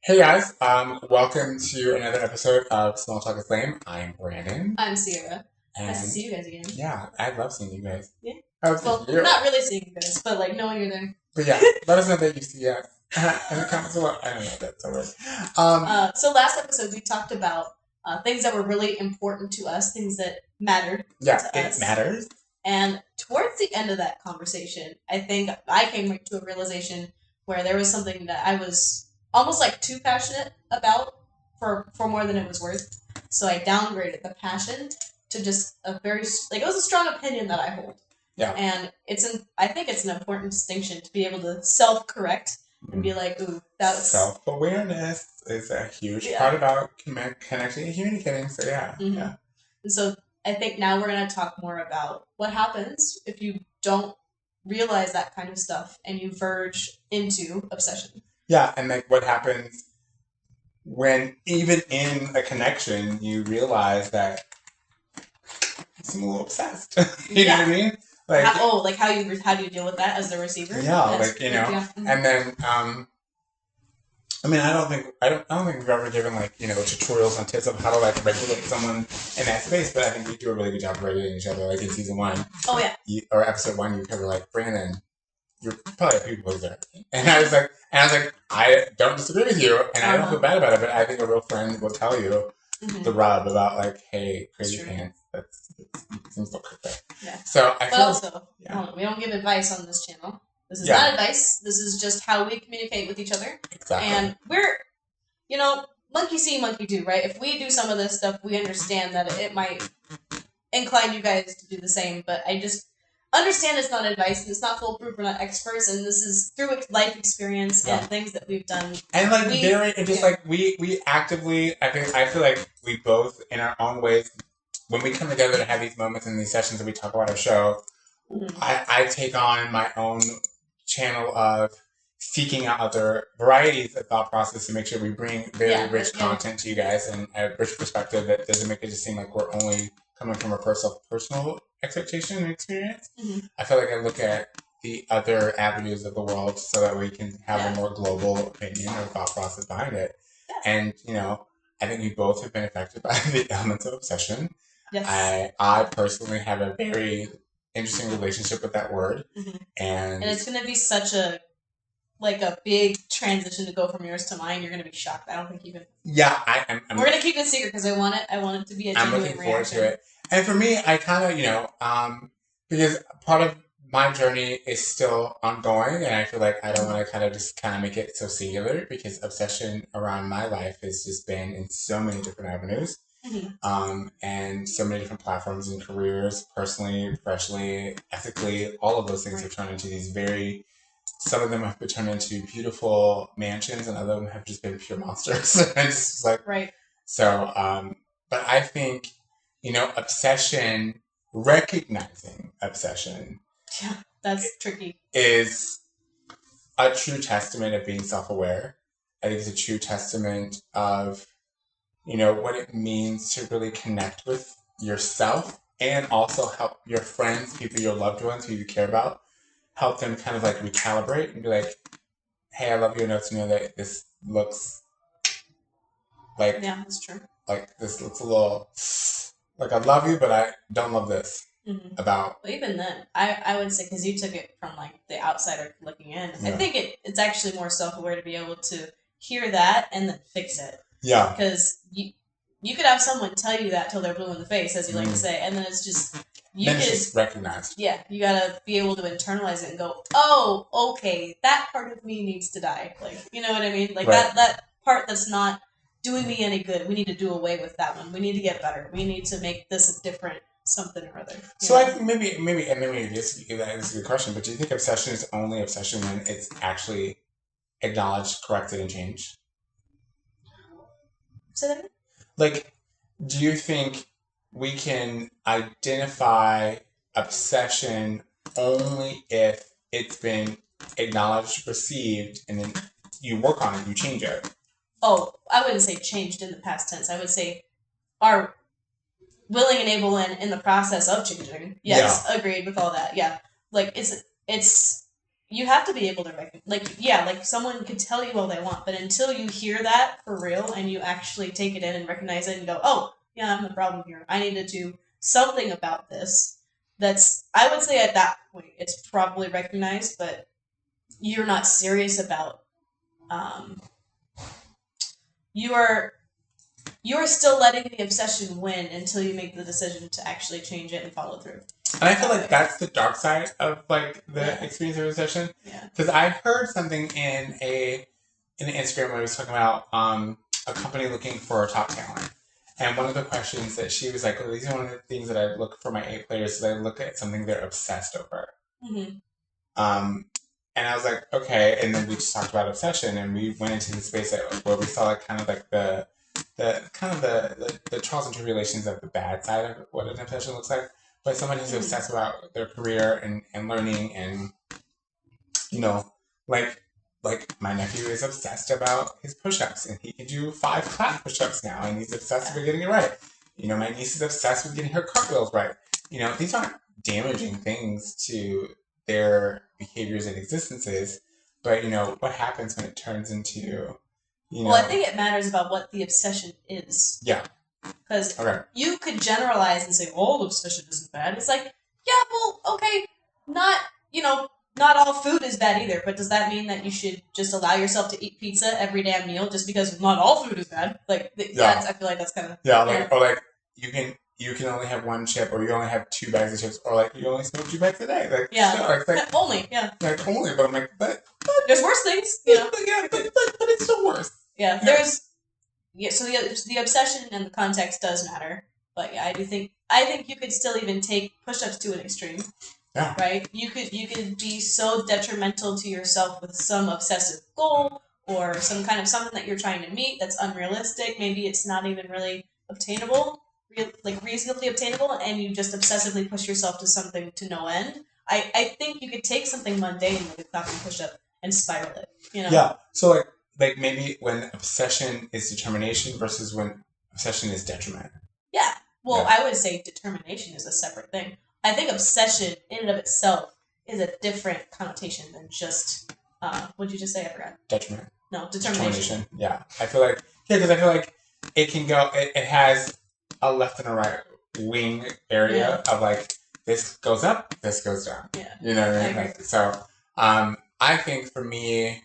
Hey guys, welcome to another episode of Small Talk is Lame. I'm Brandon, I'm Sierra. Nice to and see you guys again. yeah, I love seeing you guys. Yeah. I was Well, you, not really seeing you guys, but like knowing you're there. but yeah, let us know that you see us in the comments below. I don't know if that's a word. So last episode we talked about things that were really important to us, things that mattered Yeah, to it us. matters. And towards the end of that conversation, I think I came to a realization where there was something that I was almost like too passionate about for more than it was worth. So I downgraded the passion to just a very like it was a strong opinion that I hold. Yeah. And I think it's an important distinction to be able to self correct and be like, ooh, that was Self awareness is a huge part about connecting and communicating. So yeah, yeah. And so I think now we're going to talk more about what happens if you don't realize that kind of stuff and you verge into obsession. Yeah, and like what happens when even in a connection you realize that I'm a little obsessed. You know what I mean? Like how do you deal with that as the receiver? Yeah, like and then I mean, I don't think we've ever given like tutorials on tips of how to like regulate someone in that space, but I think we do a really good job of regulating each other. Like in season 1, oh yeah, or episode 1, you cover like Brandon, you're probably a people pleaser, and I was like, I don't disagree with you, and I don't feel bad about it, but I think a real friend will tell you the rub about like, hey, crazy pants, that's seems so perfect. Yeah. So I feel also we don't give advice on this channel. This is not advice. This is just how we communicate with each other. Exactly. And we're, monkey see, monkey do, right? If we do some of this stuff, we understand that it might incline you guys to do the same. But I just understand it's not advice and it's not foolproof. We're not experts, and this is through life experience and things that we've done. And like we actively, I feel like we both, in our own ways, when we come together to have these moments in these sessions and we talk about our show, I take on my own channel of seeking out other varieties of thought process to make sure we bring very rich content to you guys and a rich perspective that doesn't make it just seem like we're only coming from a personal expectation and experience. I feel like I look at the other avenues of the world so that we can have a more global opinion or thought process behind it. And, I think we both have been affected by the elements of obsession. Yes. I personally have a very interesting relationship with that word. And it's going to be such a big transition to go from yours to mine. You're going to be shocked. I don't think you can. Yeah, we're going to keep it secret because I want it to be a genuine reaction. I'm looking forward to it. And for me, I kind of, because part of my journey is still ongoing, and I feel like I don't want to kind of make it so singular because obsession around my life has just been in so many different avenues. And so many different platforms and careers, personally, professionally, ethically, all of those things have turned into these some of them have been turned into beautiful mansions and other of them have just been pure monsters. And it's just like, so, but I think, recognizing obsession. Yeah, that's tricky. Is a true testament of being self-aware. I think it's a true testament of what it means to really connect with yourself and also help your friends, people, your loved ones who you care about, help them kind of like recalibrate and be like, hey, I love you enough to know that this looks like, yeah, that's true. Like this looks a little like I love you, but I don't love this about. Well, even then, I would say, because you took it from like the outsider looking in, I think it's actually more self-aware to be able to hear that and then fix it. Yeah. Because you could have someone tell you that till they're blue in the face, as you like to say, and then it's just just recognized. Yeah, you gotta be able to internalize it and go, oh, okay, that part of me needs to die. Like, you know what I mean? Like that part that's not doing me any good. We need to do away with that one. We need to get better. We need to make this a different something or other. So I think maybe this is a good question, but do you think obsession is only obsession when it's actually acknowledged, corrected, and changed? Say that again? Like, do you think we can identify obsession only if it's been acknowledged, received, and then you work on it, you change it? Oh, I wouldn't say changed in the past tense. I would say are willing and able and in the process of changing. Yes, agreed with all that. Yeah. Like it's you have to be able to recognize, like someone could tell you all they want, but until you hear that for real and you actually take it in and recognize it and go, oh, yeah, I'm the problem here. I need to do something about this. I would say at that point, it's probably recognized, but you're not serious about, you are still letting the obsession win until you make the decision to actually change it and follow through. And I feel like that's the dark side of like the experience of obsession. Yeah. Because I heard something in an Instagram where it was talking about a company looking for top talent. And one of the questions that she was like, well, these are one of the things that I look for my A players, is I look at something they're obsessed over. Mm-hmm. And I was like, okay. And then we just talked about obsession, and we went into the space where we saw like kind of like the trials and tribulations of the bad side of what an obsession looks like. But someone who's obsessed about their career and learning, and like my nephew is obsessed about his push-ups, and he can do 5 clap push-ups now, and he's obsessed with getting it right. My niece is obsessed with getting her cartwheels right. These aren't damaging things to their behaviors and existences, but what happens when it turns into Well, I think it matters about what the obsession is. Yeah. Because you could generalize and say, all obsession isn't bad. It's like, yeah, well, okay, not all food is bad either, but does that mean that you should just allow yourself to eat pizza every damn meal just because not all food is bad? Like, I feel like that's kind of... Yeah, or like, you can only have 1 chip, or you only have 2 bags of chips, or like, you only smoke 2 bags a day. Like, like, only, yeah. Like, only, but I'm like, but there's worse things, but it's still worse. Yeah, so the obsession and the context does matter, but yeah, I think you could still even take push-ups to an extreme. Yeah. Right? You could be so detrimental to yourself with some obsessive goal or some kind of something that you're trying to meet that's unrealistic. Maybe it's not even really obtainable, reasonably obtainable, and you just obsessively push yourself to something to no end. I think you could take something mundane like a clapping push-up and spiral it. Yeah. So like maybe when obsession is determination versus when obsession is detriment. Yeah. Well, I would say determination is a separate thing. I think obsession in and of itself is a different connotation than just, what did you just say? I forgot. Detriment. No, determination. Yeah. I feel like, because I feel like it can go, it has a left and a right wing area of like, this goes up, this goes down. Yeah. You know what I mean? Like, so, I think for me,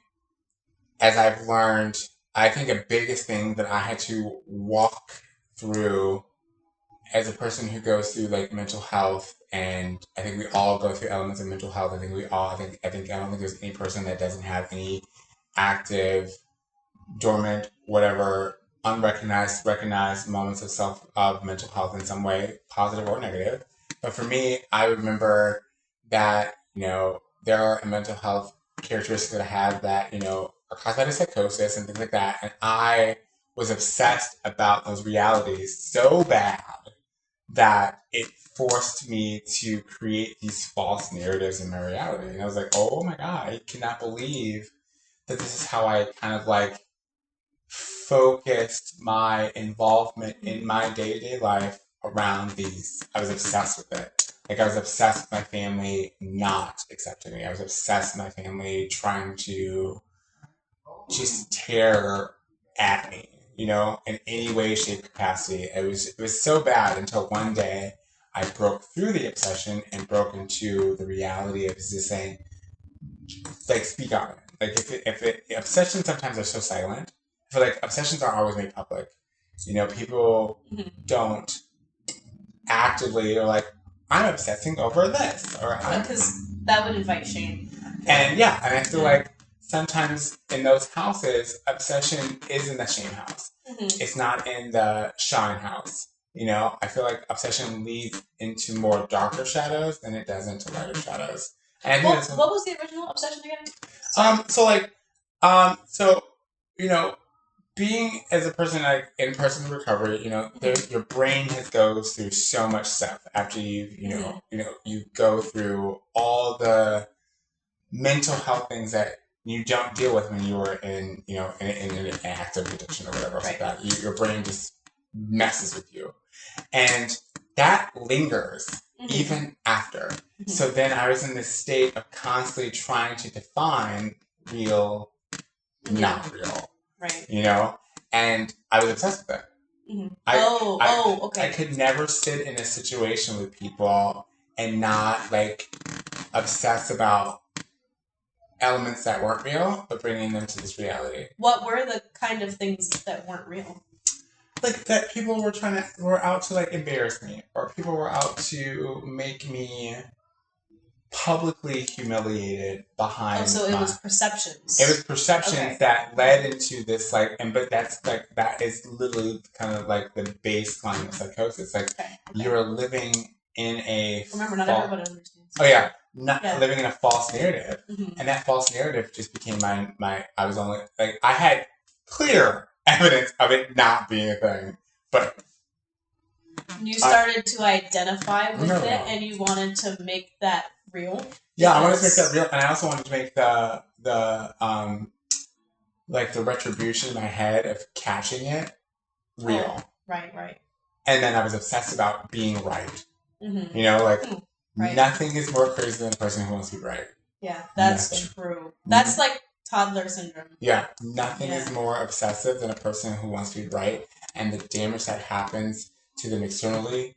as I've learned, I think a biggest thing that I had to walk through as a person who goes through like mental health, and I think we all go through elements of mental health. I don't think there's any person that doesn't have any active, dormant, whatever, unrecognized, recognized moments of mental health in some way, positive or negative. But for me, I remember that, there are mental health characteristics that I have that, are caused by psychosis and things like that. And I was obsessed about those realities so bad that it forced me to create these false narratives in my reality. And I was like, oh my God, I cannot believe that this is how I kind of like focused my involvement in my day-to-day life around these. I was obsessed with it. Like, I was obsessed with my family not accepting me. I was obsessed with my family trying to just tear at me, in any way, shape, capacity. It was so bad until one day I broke through the obsession and broke into the reality of just saying, like, speak on it. Like, obsessions sometimes are so silent. I feel like obsessions aren't always made public. People don't actively or like, I'm obsessing over this, or because that would invite shame. And I feel like sometimes in those houses, obsession is in the shame house. Mm-hmm. It's not in the shine house. I feel like obsession leads into more darker shadows than it does into lighter shadows. And what was the original obsession again? Being as a person like in person recovery, your brain goes through so much stuff after you go through all the mental health things that you don't deal with when you were in an active addiction or whatever like that. Your brain just messes with you, and that lingers even after. So then I was in this state of constantly trying to define real, not real. Right. You know? And I was obsessed with it. Okay. I could never sit in a situation with people and not, like, obsess about elements that weren't real, but bringing them to this reality. What were the kind of things that weren't real? Like that people were out to like embarrass me, or people were out to make me publicly humiliated behind. Oh, so it was perceptions. It was perceptions that led into this but that is literally kind of like the baseline of psychosis. Like you're living in a. Remember, not everybody understands. Oh yeah. Living in a false narrative, and that false narrative just became my. I was only like I had clear evidence of it not being a thing, but you started to identify with it, and you wanted to make that real. Yeah, I wanted to make that real, and I also wanted to make the like the retribution in my head of catching it real. Oh, right. And then I was obsessed about being right. You know, like. Right. Nothing is more crazy than a person who wants to be right. Yeah, that's true. That's like toddler syndrome. Yeah, nothing is more obsessive than a person who wants to be right, and the damage that happens to them externally,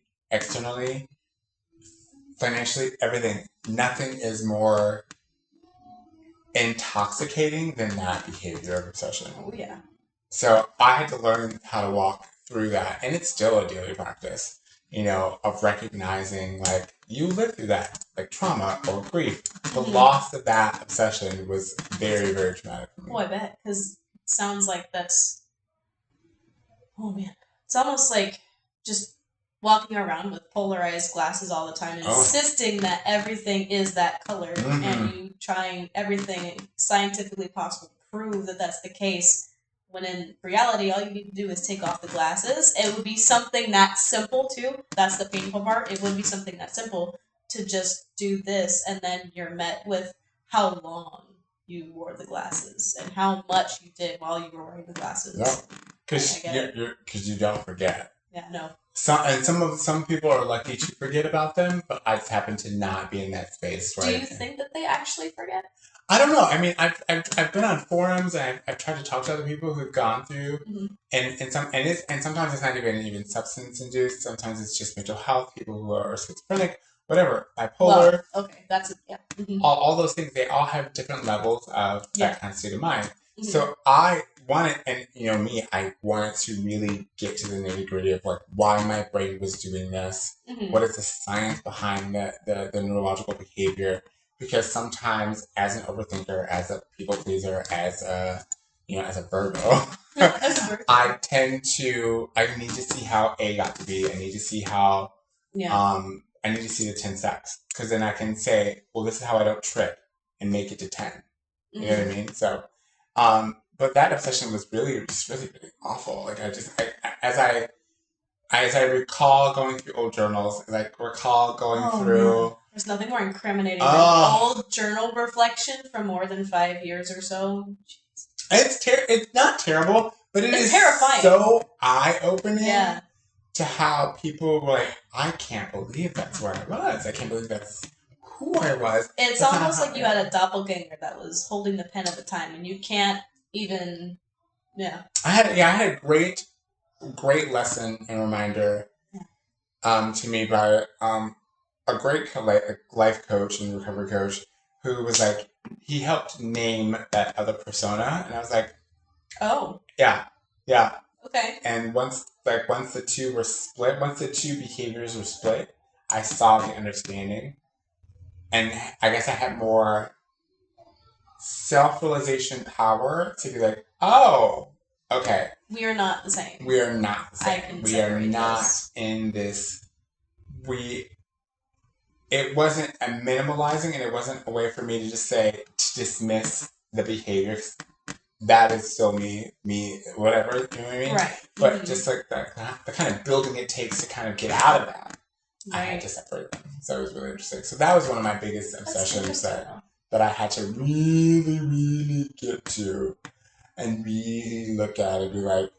financially, everything. Nothing is more intoxicating than that behavior of obsession. Oh, yeah. So I had to learn how to walk through that, and it's still a daily practice, you know, of recognizing, like, you lived through that, like trauma or grief. The loss of that obsession was very, very traumatic for me. Oh, I bet, because it sounds like that's, oh man, it's almost like just walking around with polarized glasses all the time, insisting that everything is that color, and you trying everything scientifically possible to prove that that's the case. When in reality, all you need to do is take off the glasses. It would be something that simple, too. That's the painful part. It would be something that simple to just do this, and then you're met with how long you wore the glasses and how much you did while you were wearing the glasses. Yeah, because you don't forget. Yeah, no. Some people are lucky to forget about them, but I just happen to not be in that space. Right? Do you think that they actually forget? I don't know. I mean, I've been on forums, and I've tried to talk to other people who've gone through, and sometimes it's not even substance induced. Sometimes it's just mental health. People who are schizophrenic, whatever, bipolar. Well, okay, that's it. Yeah. All those things. They all have different levels of that kind of state of mind. So I wanted, and I wanted to really get to the nitty gritty of like why my brain was doing this. What is the science behind the neurological behavior? Because sometimes, as an overthinker, as a people pleaser, as a Virgo, I need to see how A got to B. I need to see how, I need to see the 10 steps. Because then I can say, well, this is how I don't trip and make it to 10. You know what I mean? So, but that obsession was really, really awful. Like, as I recall going through old journals, through... There's nothing more incriminating than old journal reflection from more than 5 years or so. It's not terrible, but it's terrifying. So eye-opening to how people were like, I can't believe that's where I was. I can't believe that's who I was. It's almost like you had a doppelganger that was holding the pen at the time, and you can't even... Yeah. I had a great lesson and reminder to me by... a great life coach and recovery coach who was like, he helped name that other persona, and I was like, oh, yeah, okay. And once the two were split, once the two behaviors were split, I saw the understanding, and I guess I had more self-realization power to be like, oh, okay, we are not the same. We are not the same. We are not in this. It wasn't a minimalizing, and it wasn't a way for me to just to dismiss the behaviors. That is still me, whatever, you know what I mean? Right. But just like the kind of building it takes to kind of get out of that, I had to separate them. So it was really interesting. So that was one of my biggest obsessions that I had to really, really get to and really look at and be like,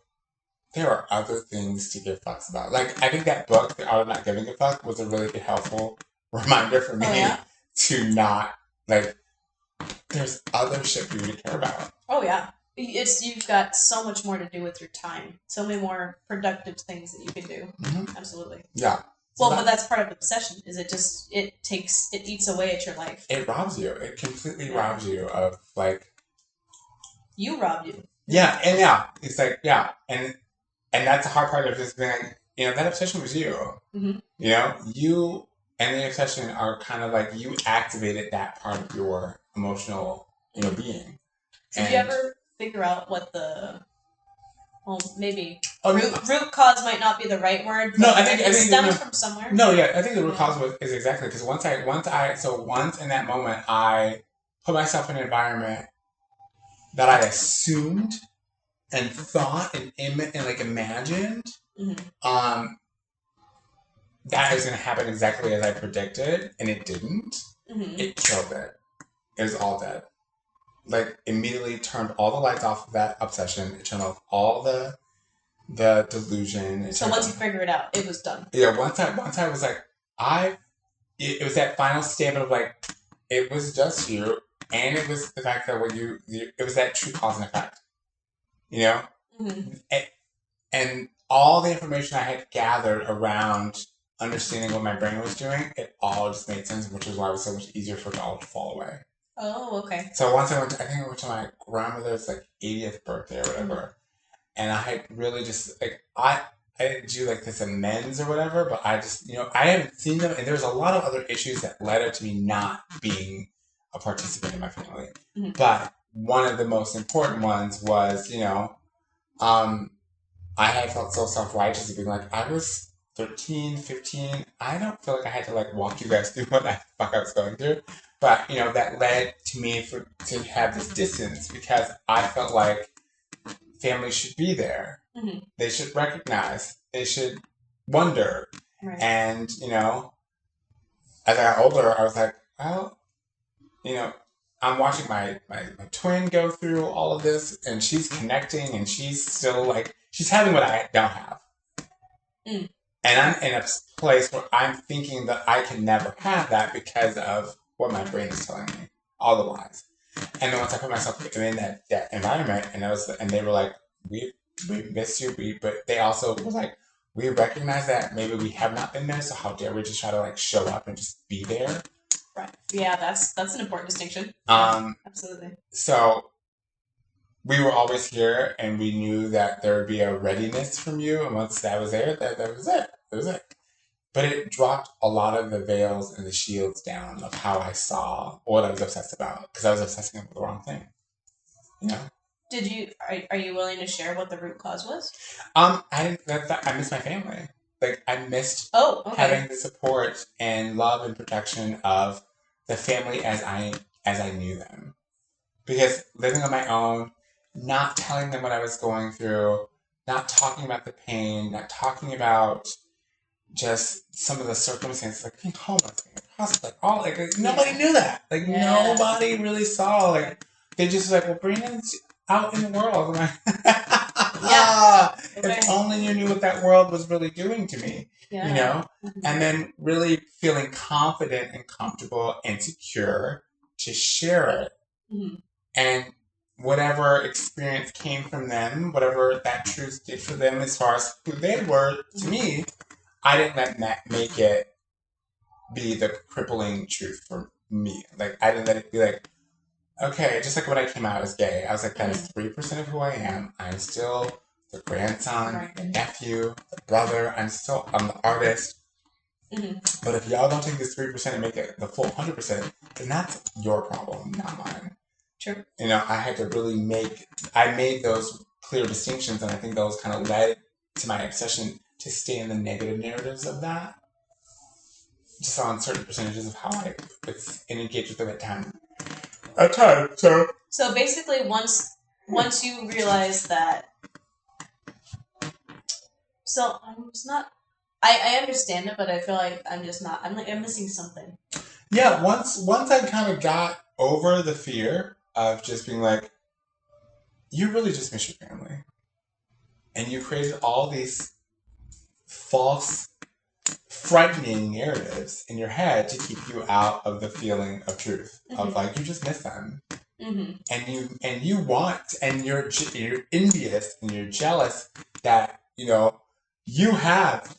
there are other things to give fucks about. Like, I think that book, The Art of Not Giving a Fuck, was a really good, helpful reminder for me to not, like, there's other shit we would care about. Oh, yeah. You've got so much more to do with your time. So many more productive things that you can do. Mm-hmm. Absolutely. Yeah. Well, but that's part of obsession. Is it eats away at your life. It robs you. It completely robs you of, like... You robbed you. Yeah, and yeah. It's like, yeah. And that's the hard part of just being like, you know, that obsession was you. Mm-hmm. You know? You and the obsession are kind of like, you activated that part of your emotional, you know, being. Did you ever figure out what the... Well, maybe root cause might not be the right word. But no, I think it stems from somewhere. No, yeah, I think the root cause is exactly because once in that moment I put myself in an environment that I assumed and thought and like imagined, that was going to happen exactly as I predicted, and it didn't. Mm-hmm. It killed it. It was all dead. Like, immediately turned all the lights off of that obsession. It turned off all the delusion. So once you figure it out, it was done. Yeah, once I was like, it was that final statement of like, it was just you, and it was the fact that it was that true cause and effect. You know? Mm-hmm. And all the information I had gathered around understanding what my brain was doing, it all just made sense, which is why it was so much easier for it all to fall away. Oh, okay. So once I went to my grandmother's like 80th birthday or whatever, and I had really just like I didn't do like this amends or whatever, but I just, you know, I haven't seen them, and there's a lot of other issues that led up to me not being a participant in my family. Mm-hmm. But one of the most important ones was, you know, I had felt so self-righteous being like, I was 13, 15. I don't feel like I had to like walk you guys through what the fuck I was going through. But, you know, that led to me to have this distance because I felt like family should be there. Mm-hmm. They should recognize. They should wonder. Right. And, you know, as I got older, I was like, well, you know, I'm watching my twin go through all of this, and she's connecting, and she's still, like, she's having what I don't have. Mm. And I'm in a place where I'm thinking that I can never have that because of what my brain is telling me, all the lies. And then once I put myself in that environment, and they were like, we miss you, but they also were like, we recognize that maybe we have not been there, so how dare we just try to like show up and just be there? Right. Yeah, that's an important distinction. Absolutely. So we were always here, and we knew that there would be a readiness from you, and once that was there, that was it. That was it. But it dropped a lot of the veils and the shields down of how I saw what I was obsessed about, because I was obsessing with the wrong thing. You know? Are you willing to share what the root cause was? I missed my family. Like, I missed having the support and love and protection of the family as I knew them. Because living on my own, not telling them what I was going through, not talking about the pain, not talking about just some of the circumstances, like being homeless, being a prostitute, nobody knew that. Like, nobody really saw. Like, they just was like, well, Brandon's out in the world. I'm like, if only you knew what that world was really doing to me, you know? Mm-hmm. And then really feeling confident and comfortable and secure to share it. Mm-hmm. And whatever experience came from them, whatever that truth did for them as far as who they were to me, I didn't let that make it be the crippling truth for me. Like, I didn't let it be like, okay, just like when I came out as gay, I was like, that is 3% of who I am. I'm still the grandson, the nephew, the brother. I'm the artist. Mm-hmm. But if y'all don't take this 3% and make it the full 100%, then that's your problem, not mine. True. You know, I had to really made those clear distinctions, and I think those kind of led to my obsession to stay in the negative narratives of that. Just on certain percentages of how I engage with them at time. So basically, once you realize that, so I'm just not. I understand it, but I feel like I'm just not. I'm missing something. Yeah, once I kind of got over the fear of just being like, you really just miss your family. And you created all these false, frightening narratives in your head to keep you out of the feeling of truth. Of like, you just miss them. And you want, and you're envious and you're jealous that, you know, you have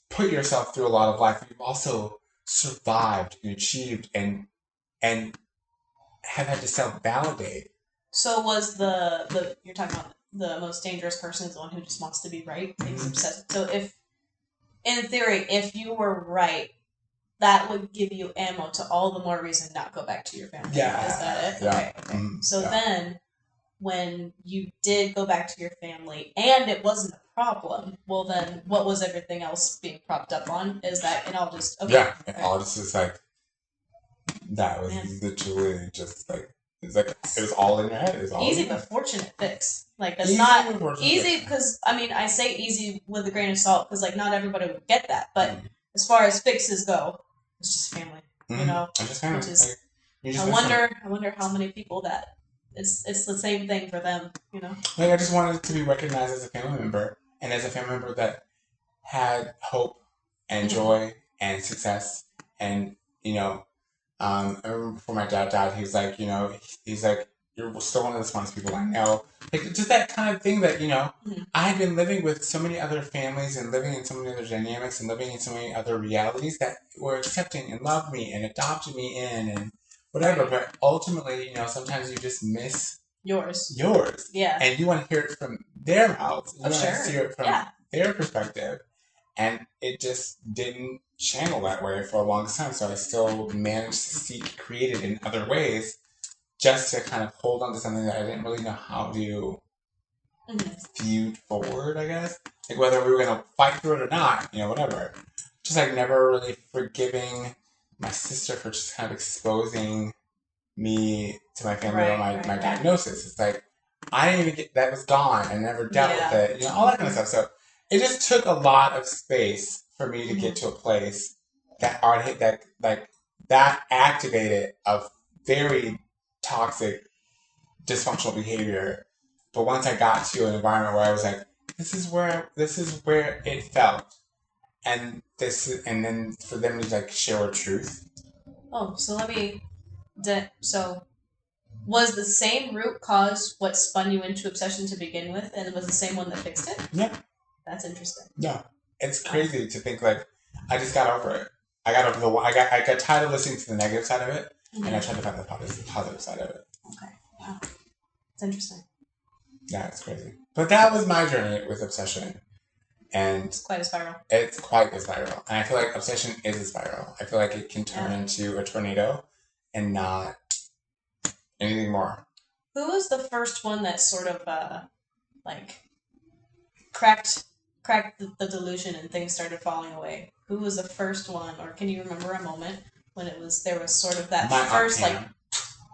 put yourself through a lot of life, but you've also survived and achieved and have had to self-validate. So was the you're talking about the most dangerous person is the one who just wants to be right? He's obsessed. So if, in theory, if you were right, that would give you ammo to all the more reason not go back to your family. Yeah. Is that it? Yeah. Okay. So then, when you did go back to your family and it wasn't a problem, well then, what was everything else being propped up on? Is that it all just... Okay. Yeah. It all just like... That was literally just like... It's like, it was all in your head. It was all easy but fortunate fix. Like, that's easy not easy because, I mean, I say easy with a grain of salt because, like, not everybody would get that. But as far as fixes go, it's just family, you know? It's just family. Which is, like, I wonder how many people that it's the same thing for them, you know? Like, I just wanted to be recognized as a family member and as a family member that had hope and joy and success and, you know, I remember before my dad died, he was like, you know, he's like, you're still one of the smartest people I know. Like, just that kind of thing that, you know, I had been living with so many other families and living in so many other dynamics and living in so many other realities that were accepting and loved me and adopted me in and whatever. But ultimately, you know, sometimes you just miss yours. Yeah. And you want to hear it from their mouths. You want to hear it from their perspective. And it just didn't channel that way for a long time. So I still managed to seek creative in other ways just to kind of hold on to something that I didn't really know how to feud forward, I guess. Like whether we were going to fight through it or not, you know, whatever. Just like never really forgiving my sister for just kind of exposing me to my family or my diagnosis. It's like, I didn't even get, that was gone. I never dealt with it, you know, all that kind of stuff. So it just took a lot of space for me to get to a place that activated a very toxic, dysfunctional behavior. But once I got to an environment where I was like, this is where it felt, and then for them to like share a truth. Oh, so so was the same root cause what spun you into obsession to begin with, and it was the same one that fixed it? Yeah. That's interesting. Yeah. It's crazy to think like I just got over it. I got tired of listening to the negative side of it, and I tried to find the positive side of it. Okay. Wow. It's interesting. Yeah, it's crazy. But that was my journey with obsession. And it's quite a spiral. It's quite a spiral. And I feel like obsession is a spiral. I feel like it can turn into a tornado and not anything more. Who was the first one that sort of like cracked the delusion and things started falling away? Who was the first one, or can you remember a moment when there was sort of that first like?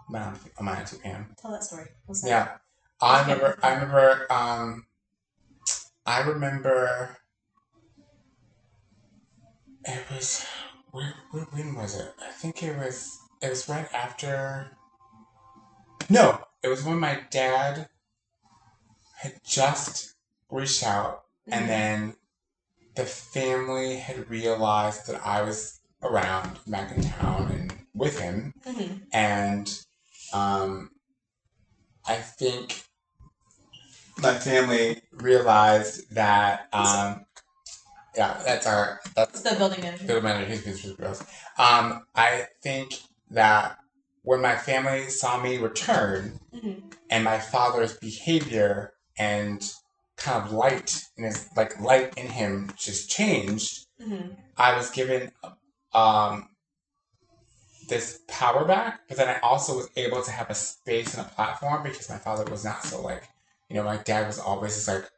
My Auntie Pam. Tell that story. What's that? Yeah, I remember. It was when was it? I think it was right after. No, it was when my dad had just reached out, and then the family had realized that I was around back in town and with him, and I think my family realized that that's the building manager. Building manager, he's gross. I think that when my family saw me return, and my father's behavior and kind of light in him just changed, I was given this power back, but then I also was able to have a space and a platform because my father was not so like, you know, my dad was always just like,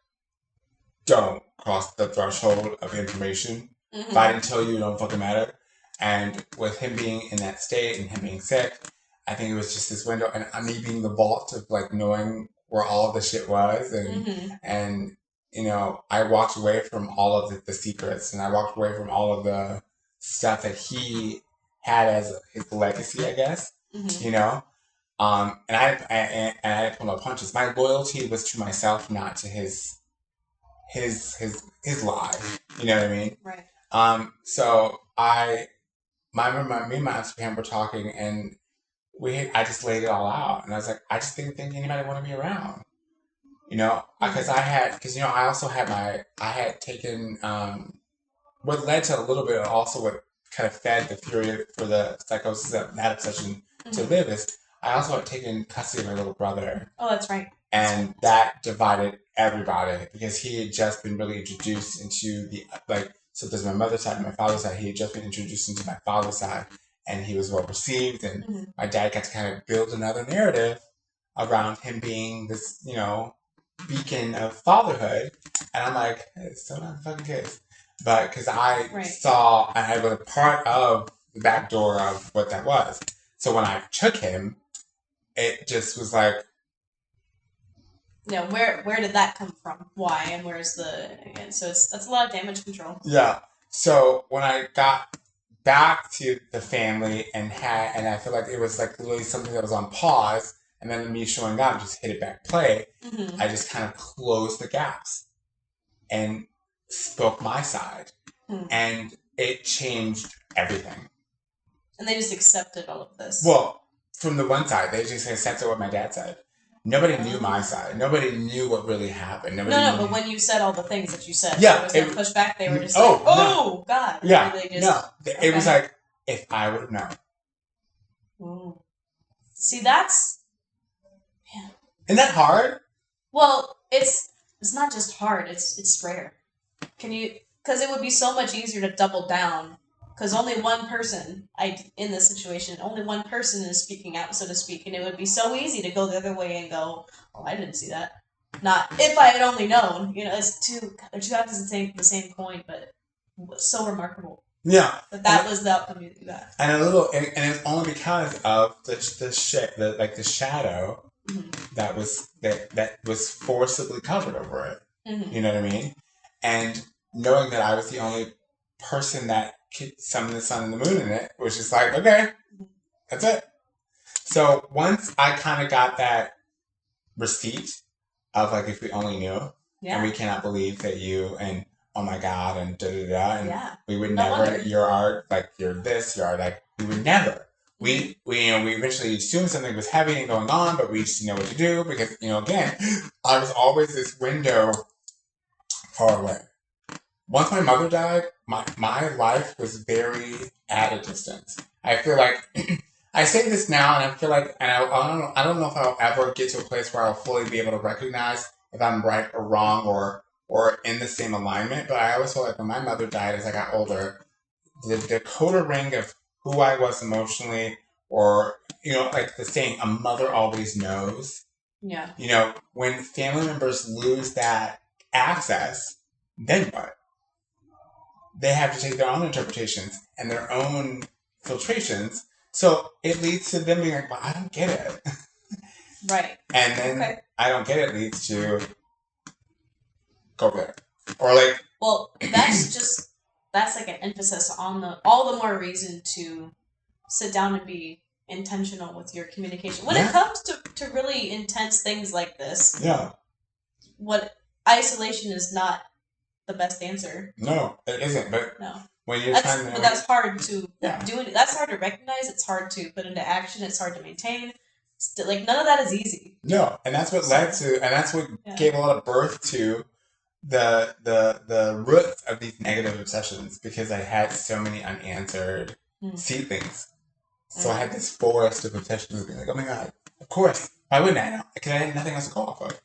don't cross the threshold of information. If I didn't tell you, it don't fucking matter. And with him being in that state and him being sick, I think it was just this window, and me being the vault of like knowing where all of the shit was, and you know, I walked away from all of the secrets, and I walked away from all of the stuff that he had as his legacy, I guess. You know, and I pulled no punches. My loyalty was to myself, not to his his lie. You know what I mean? Right. So I remember me and my auntie Pam were talking, and I just laid it all out, and I was like, I just didn't think anybody wanted me around. You know, because I also had I had taken, what led to a little bit, also what kind of fed the fury for the psychosis that obsession to live is, I also had taken custody of my little brother. Oh, that's right. And that divided everybody, because he had just been really introduced into so there's my mother's side and my father's side. He had just been introduced into my father's side, and he was well received, and my dad got to kind of build another narrative around him being this, beacon of fatherhood. And I'm like, it's still not the fucking case. But because I saw, and I was a part of the back door of what that was. So when I took him, it just was like, where did that come from? Why? And where's so that's a lot of damage control. Yeah. So when I got back to the family and I feel like it was like literally something that was on pause, and then me showing up just hit it back play, I just kind of closed the gaps and spoke my side. And it changed everything. And they just accepted all of this. Well, from the one side, they just accepted what my dad said. Nobody knew my side. Nobody knew what really happened. But when you said all the things that you said, there was no pushback. They were just God. Yeah, it was like, if I would have known. Ooh. See, that's... Man. Isn't that hard? Well, it's not just hard. It's rare. Because it would be so much easier to double down. Because only one person, in this situation, only one person is speaking out, so to speak, and it would be so easy to go the other way and go, "Oh, I didn't see that." Not if I had only known. It's they're two sides of the same coin, but so remarkable. Yeah, that was the outcome you got. And and it's only because of the shadow that was forcibly covered over it. You know what I mean? And knowing that I was the only person that could summon the sun and the moon in it, was just like, okay, that's it. So once I kind of got that receipt of like, if we only knew, and we cannot believe that you, and oh my God, and and we would never, you're this, we would never. We eventually assumed something was heavy and going on, but we just didn't know what to do because, again, I was always this window far away. Once my mother died, my life was very at a distance. I feel like, I say this now, and I feel like, and I don't know if I'll ever get to a place where I'll fully be able to recognize if I'm right or wrong or in the same alignment, but I always feel like when my mother died as I got older, the Dakota ring of who I was emotionally, or, like the saying, a mother always knows. Yeah. When family members lose that access, then what? They have to take their own interpretations and their own filtrations. So it leads to them being like, well, I don't get it. Right. And then I don't get it leads to go there. Or like... Well, that's like an emphasis on all the more reason to sit down and be intentional with your communication. When it comes to really intense things like this, what isolation is not the best answer. No, it isn't. But no, when you're that's hard to do. That's hard to recognize. It's hard to put into action. It's hard to maintain. Like none of that is easy. No, and that's what led to, and that's what gave a lot of birth to the roots of these negative obsessions, because I had so many unanswered seedlings. So I had this forest of obsessions being like, oh my God, of course, why wouldn't I know? Because I had nothing else to go off of.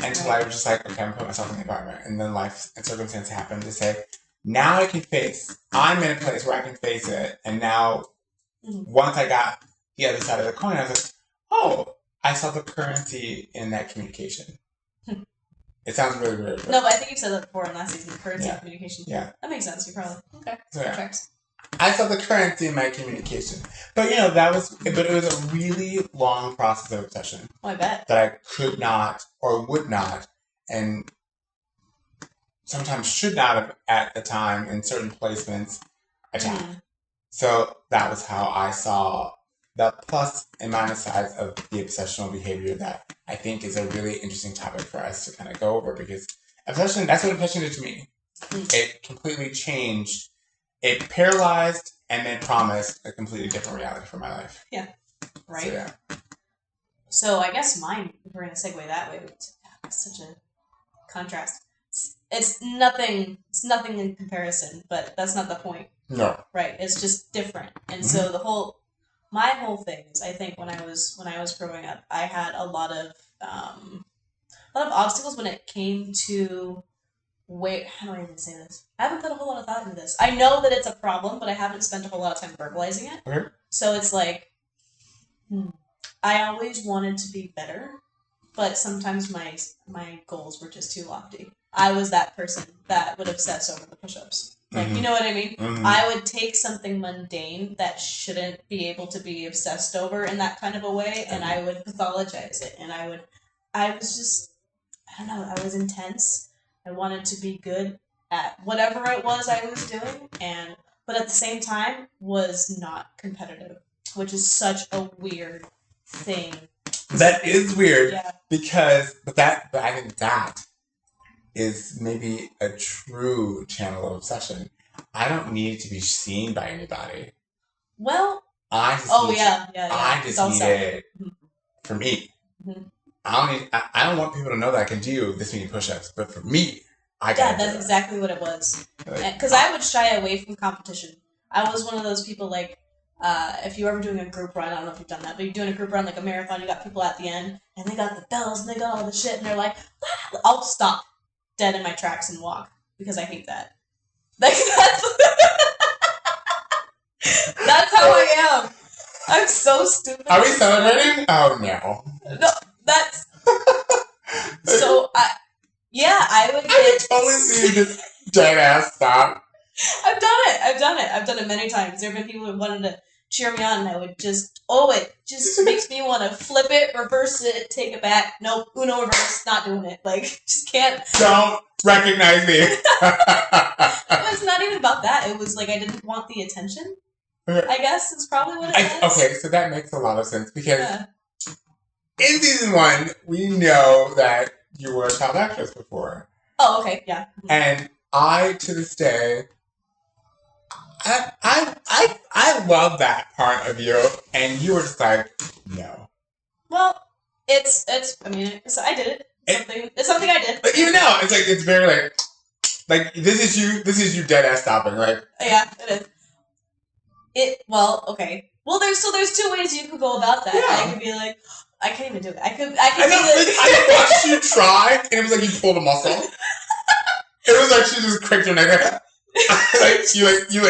Until I was just like, okay, I'm putting myself in the environment. And then life and circumstance happened to say, now I can I'm in a place where I can face it. And now, once I got the other side of the coin, I was like, oh, I saw the currency in that communication. It sounds really weird. No, but I think you've said that before in last season, currency in communication. Yeah. That makes sense. You probably, okay. So, I saw the currency in my communication. But, it was a really long process of obsession. Oh, I bet. That I could not or would not, and sometimes should not have at the time in certain placements attack. So that was how I saw the plus and minus sides of the obsessional behavior that I think is a really interesting topic for us to kind of go over, because Obsession, that's what obsession did to me. It completely changed. It paralyzed and then promised a completely different reality for my life. Yeah. Right? So, yeah. So I guess mine, if we're going to segue that way, it's such a contrast. It's nothing in comparison, but that's not the point. No. Right. It's just different. And so my whole thing is, I think when I was growing up, I had a lot of obstacles when it came to how do I even say this? I haven't put a whole lot of thought into this. I know that it's a problem, but I haven't spent a whole lot of time verbalizing it. Okay. So it's like, I always wanted to be better, but sometimes my goals were just too lofty. I was that person that would obsess over the push-ups. Like, you know what I mean? I would take something mundane that shouldn't be able to be obsessed over in that kind of a way, and I would pathologize it. And I was just, I don't know, I was intense. I wanted to be good at whatever it was I was doing, but at the same time was not competitive, which is such a weird thing. That is weird, yeah. Because but I think that is maybe a true channel of obsession. I don't need to be seen by anybody. Well, I just I just need it for me. Mm-hmm. I don't want people to know that I can do this many push-ups, but for me, I got. Yeah, that's exactly what it was. Because I would shy away from competition. I was one of those people like, if you're ever doing a group run, I don't know if you've done that, but you're doing a group run like a marathon, you got people at the end, and they got the bells, and they got all the shit, and they're like, I'll stop dead in my tracks and walk, because I hate that. Like, that's how I am. I'm so stupid. Are we celebrating? Oh, no. No, that's... So, I would I can totally see you just dead ass stop. I've done it many times. There have been people who wanted to cheer me on, and I would just, it just makes me want to flip it, reverse it, take it back. Nope, Uno reverse, not doing it. Like, just can't. Don't recognize me. It's not even about that. It was like I didn't want the attention. I guess is probably what it was. Okay, so that makes a lot of sense because in season 1, we know that you were a child actress before. Oh, okay, yeah. And I, to this day, I love that part of you, and you were just like, no. Well, I did it. It's something I did. But even now, it's very like this is you dead ass stopping, like. Yeah, it is. Okay. Well, there's 2 ways you could go about that. Yeah. I could be like, I can't even do it. I could. I watched you try, and it was like you pulled a muscle. It was like she just cracked her neck. Like you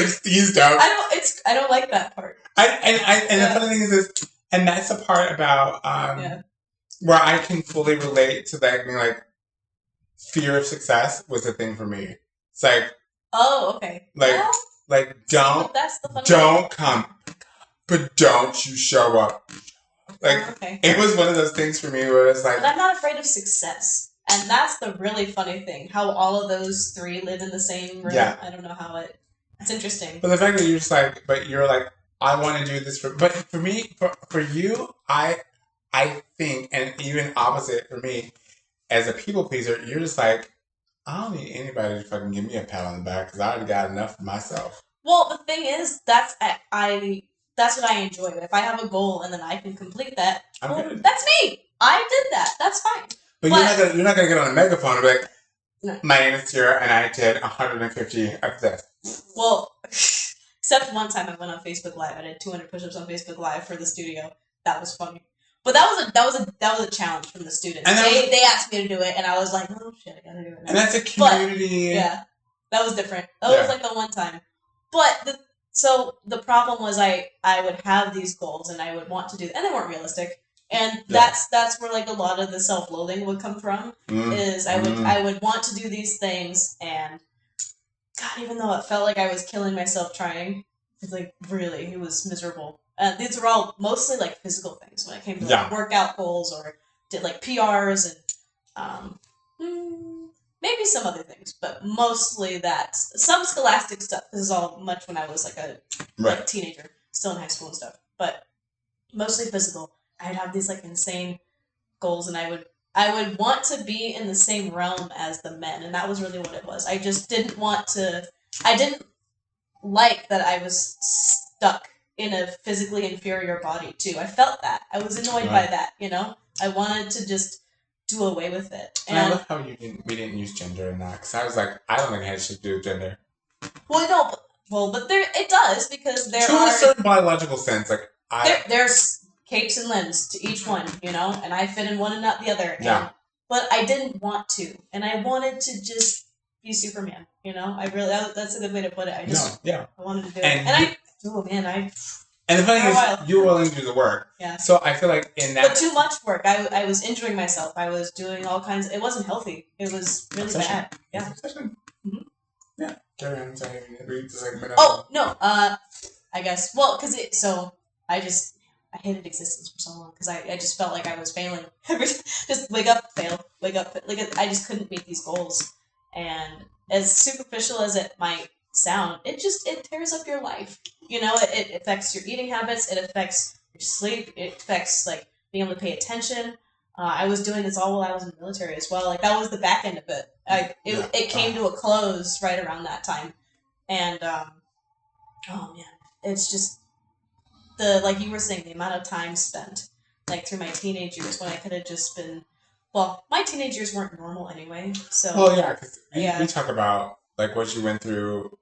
seized up. I don't like that part. And the funny thing is this, and that's the part about where I can fully relate to that being like fear of success was a thing for me. It's like, oh, okay. Don't come, but don't you show up. Like, It was one of those things for me where it's like, but I'm not afraid of success. And that's the really funny thing, how all of those 3 live in the same room. Yeah. I don't know how it's interesting. But the fact that you're just like, I want to do this but for me, for you, I think, and even opposite for me, as a people pleaser, you're just like, I don't need anybody to fucking give me a pat on the back because I already got enough for myself. Well, the thing is, that's what I enjoy. If I have a goal and then I can complete that, that's me. I did that. That's fine. But you're not gonna get on a megaphone and be like, no. My name is Tira and I did 150 of this. Well, except one time I went on Facebook Live. I did 200 push-ups on Facebook Live for the studio. That was funny. But that was a challenge from the students. And they asked me to do it, and I was like, oh shit, I gotta do it now. And that's a community. But, that was different. That was like the one time. But the problem was I would have these goals and I would want to do, and they weren't realistic. And that's where like a lot of the self-loathing would come from. Is I would want to do these things, and God, even though it felt like I was killing myself trying, it's like really it was miserable. These were all mostly like physical things when it came to like workout goals or did like PRs and maybe some other things, but mostly that. Some scholastic stuff. This is all much when I was like a teenager, still in high school and stuff, but mostly physical. I'd have these like insane goals, and I would I would want to be in the same realm as the men, and that was really what it was. I just didn't want to. I didn't like that I was stuck in a physically inferior body too. I felt that. I was annoyed by that. I wanted to just do away with it. And I love how we didn't use gender in that, because I was like, I don't think it had shit to do with gender. Well, no, but there it does, because there to a certain biological sense, like there's capes and limbs to each one, and I fit in one and not the other. But I didn't want to, and I wanted to just be Superman. I really that's a good way to put it. I wanted to do it, and And the funny thing is, you were willing to do the work. Yeah. So I feel like in that, but too much work. I was injuring myself. I was doing all kinds. It wasn't healthy. It was really bad. Yeah. Mm-hmm. Yeah. Carry on. Sorry. Oh no. I guess. Well, I hated existence for so long because I just felt like I was failing. Just wake up, fail, wake up. Like I just couldn't meet these goals, and as superficial as it might sound, it tears up your life. It affects your eating habits. It affects your sleep. It affects being able to pay attention. I was doing this all while I was in the military as well. Like that was the back end of it. It came to a close right around that time, and oh man, it's just like you were saying, the amount of time spent through my teenage years when I could have just been. Well, my teenage years weren't normal anyway. So. Well, yeah, because we talk about what you went through.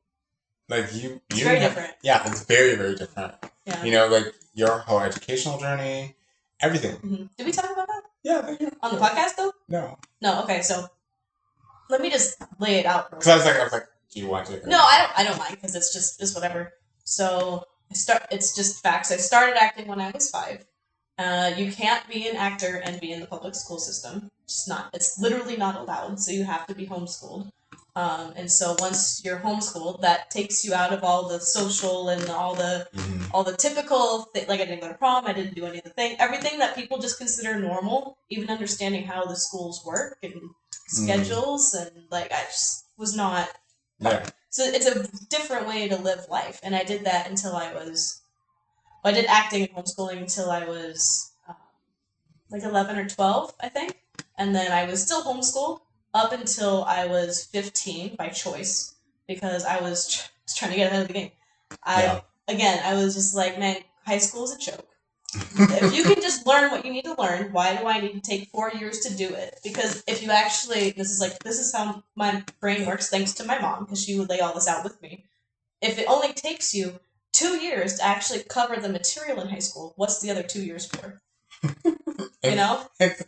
It's very different. Yeah, it's very, very different. Yeah. Your whole educational journey, everything. Mm-hmm. Did we talk about that? Yeah. On the podcast, though? No. No. Okay, so let me just lay it out. Because I was like, do you want to? No, I don't mind because it's whatever. So it's just facts. I started acting when I was 5. You can't be an actor and be in the public school system. It's literally not allowed. So you have to be homeschooled. And so once you're homeschooled, that takes you out of all the social and all the typical like I didn't go to prom, I didn't do any of the thing, everything that people just consider normal, even understanding how the schools work and schedules, and I just was not. Yeah. So it's a different way to live life, and I did that until I did acting and homeschooling until I was 11 or 12, I think, and then I was still homeschooled up until I was 15 by choice, because I was trying to get ahead of the game. I was just like, man, high school's a joke. If you can just learn what you need to learn, why do I need to take 4 years to do it? Because if you actually, this is how my brain works, thanks to my mom, because she would lay all this out with me. If it only takes you 2 years to actually cover the material in high school, what's the other 2 years for? It's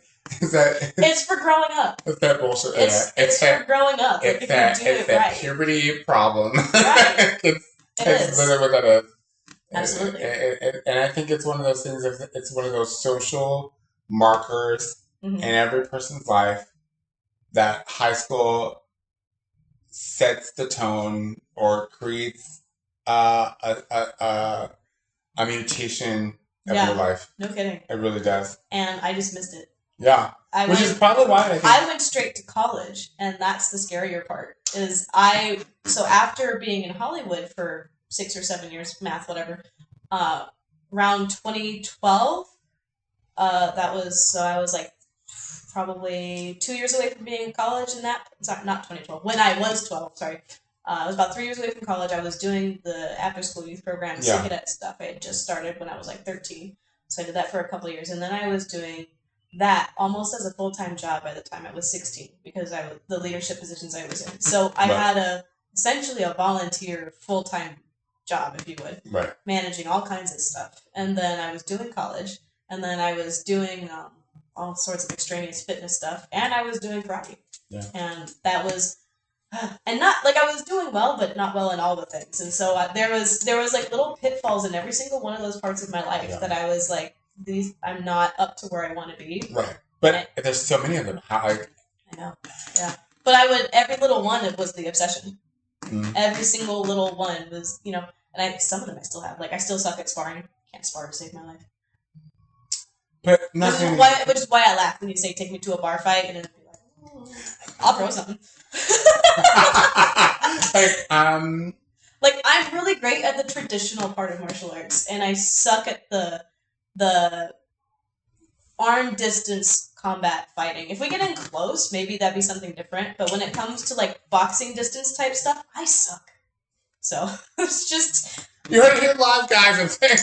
for growing up. It's that bullshit. It's for growing up. It's that puberty problem. Right. It's literally what that is. Absolutely. And I think it's one of those things. It's one of those social markers in every person's life that high school sets the tone or creates a mutation of your life. No kidding. It really does. And I just missed it. Yeah. Which is probably why I went straight to college, and that's the scarier part. So after being in Hollywood for 6 or 7 years, math, whatever, around 2012, I was probably 2 years away from being in college, and not 2012, when I was 12, sorry. I was about 3 years away from college. I was doing the after-school youth program, cadet stuff. I had just started when I was 13, so I did that for a couple of years, and then I was doing that almost as a full-time job by the time I was 16, because the leadership positions I was in. So I had essentially a volunteer full-time job, if you would, managing all kinds of stuff. And then I was doing college, and then I was doing all sorts of extraneous fitness stuff, and I was doing karate. Yeah. And that was, and not I was doing well, but not well in all the things. And so there was little pitfalls in every single one of those parts of my life that I was I'm not up to where I want to be. Right. But there's so many of them. I know. Yeah. But every little one, it was the obsession. Every single little one was, and some of them I still have. I still suck at sparring. Can't spar to save my life. But which is why I laugh when you say take me to a bar fight, and then I'll throw something. I'm really great at the traditional part of martial arts, and I suck at the arm distance combat fighting. If we get in close, maybe that'd be something different. But when it comes to like boxing distance type stuff, I suck. So it's just you heard it here live, guys. I'm saying